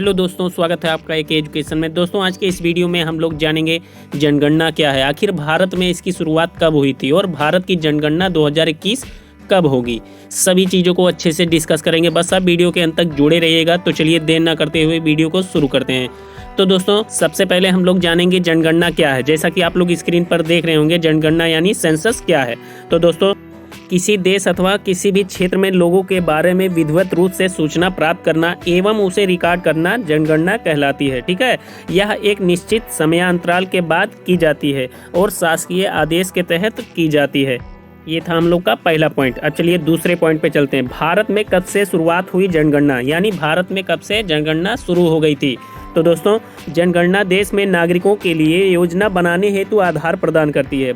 Hello दोस्तों, स्वागत है आपका एक एजुकेशन में। दोस्तों, आज के इस वीडियो में हम लोग जानेंगे जनगणना क्या है, आखिर भारत में इसकी शुरुआत कब हुई थी और भारत की जनगणना 2021 कब होगी। सभी चीज़ों को अच्छे से डिस्कस करेंगे। बस आप वीडियो के अंत तक जुड़े रहिएगा। तो चलिए देर ना करते हुए वीडियो को शुरू करते हैं। तो दोस्तों, सबसे पहले हम लोग जानेंगे जनगणना क्या है। जैसा कि आप लोग स्क्रीन पर देख रहे होंगे, जनगणना यानी सेंसस क्या है। तो दोस्तों, किसी देश अथवा किसी भी क्षेत्र में लोगों के बारे में विधिवत रूप से सूचना प्राप्त करना एवं उसे रिकॉर्ड करना जनगणना कहलाती है। ठीक है, यह एक निश्चित समयांतराल के बाद की जाती है और शासकीय आदेश के तहत की जाती है। ये था हम लोग का पहला पॉइंट। अब चलिए दूसरे पॉइंट पे चलते हैं। भारत में कब से शुरुआत हुई जनगणना, यानी भारत में कब से जनगणना शुरू हो गई थी। तो दोस्तों, जनगणना देश में नागरिकों के लिए योजना बनाने हेतु आधार प्रदान करती है।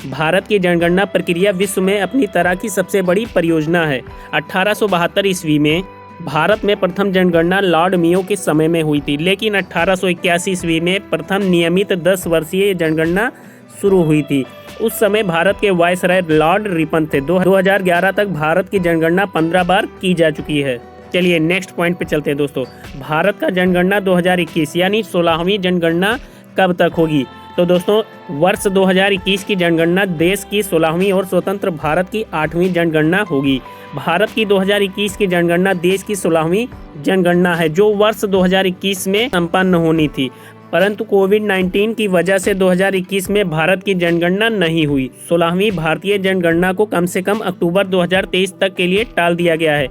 भारत की जनगणना प्रक्रिया विश्व में अपनी तरह की सबसे बड़ी परियोजना है। 1872 ईस्वी में भारत में प्रथम जनगणना लॉर्ड मेयो के समय में हुई थी, लेकिन 1881 ईस्वी में प्रथम नियमित 10 वर्षीय जनगणना शुरू हुई थी। उस समय भारत के वायसराय लॉर्ड रिपन थे। 2011 तक भारत की जनगणना 15 बार की जा चुकी है। चलिए नेक्स्ट पॉइंट पे चलते हैं दोस्तों। भारत का जनगणना 2021 यानी 16वीं जनगणना कब तक होगी। तो दोस्तों, वर्ष 2021 की जनगणना देश की 16वीं और स्वतंत्र भारत की 8वीं जनगणना होगी। भारत की 2021 की जनगणना देश की 16वीं जनगणना है, जो वर्ष 2021 में संपन्न होनी थी, परंतु कोविड-19 की वजह से 2021 में भारत की जनगणना नहीं हुई। 16वीं भारतीय जनगणना को कम से कम अक्टूबर 2023 तक के लिए टाल दिया गया है।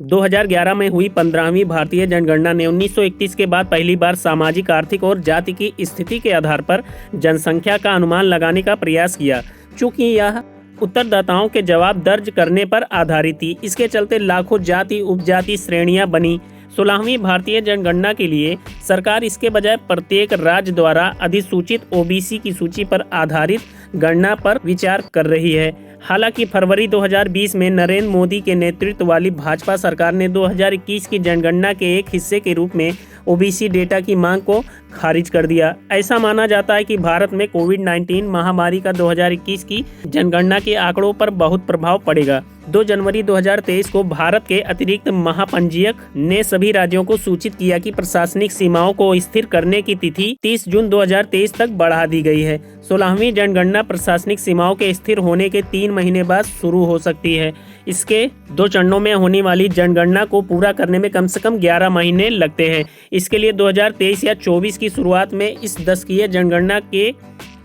2011 में हुई 15वीं भारतीय जनगणना ने 1931 के बाद पहली बार सामाजिक, आर्थिक और जाति की स्थिति के आधार पर जनसंख्या का अनुमान लगाने का प्रयास किया। चूँकि यह उत्तरदाताओं के जवाब दर्ज करने पर आधारित थी, इसके चलते लाखों जाति उपजाति श्रेणियां बनी। 16वीं भारतीय जनगणना के लिए सरकार इसके बजाय प्रत्येक राज्य द्वारा अधिसूचित ओबीसी की सूची पर आधारित गणना पर विचार कर रही है। हालांकि फरवरी 2020 में नरेंद्र मोदी के नेतृत्व वाली भाजपा सरकार ने 2021 की जनगणना के एक हिस्से के रूप में ओबीसी डेटा की मांग को खारिज कर दिया। ऐसा माना जाता है कि भारत में कोविड-19 महामारी का 2021 की जनगणना के आंकड़ों पर बहुत प्रभाव पड़ेगा। 2 जनवरी 2023 को भारत के अतिरिक्त महापंजीयक ने सभी राज्यों को सूचित किया कि प्रशासनिक सीमाओं को स्थिर करने की तिथि 30 जून 2023 तक बढ़ा दी गई है। 16वीं जनगणना प्रशासनिक सीमाओं के स्थिर होने के 3 महीने बाद शुरू हो सकती है। इसके 2 चरणों में होने वाली जनगणना को पूरा करने में कम से कम 11 महीने लगते हैं। इसके लिए 2023 या 24 की शुरुआत में इस दशकीय जनगणना के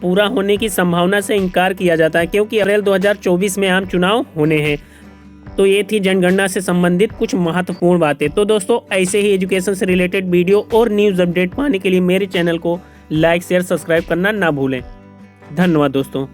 पूरा होने की संभावना से इनकार किया जाता है, क्योंकि अप्रैल 2024 में आम चुनाव होने हैं। तो ये थी जनगणना से संबंधित कुछ महत्वपूर्ण बातें। तो दोस्तों, ऐसे ही एजुकेशन से रिलेटेड वीडियो और न्यूज़ अपडेट पाने के लिए मेरे चैनल को लाइक, शेयर, सब्सक्राइब करना ना भूलें। धन्यवाद दोस्तों।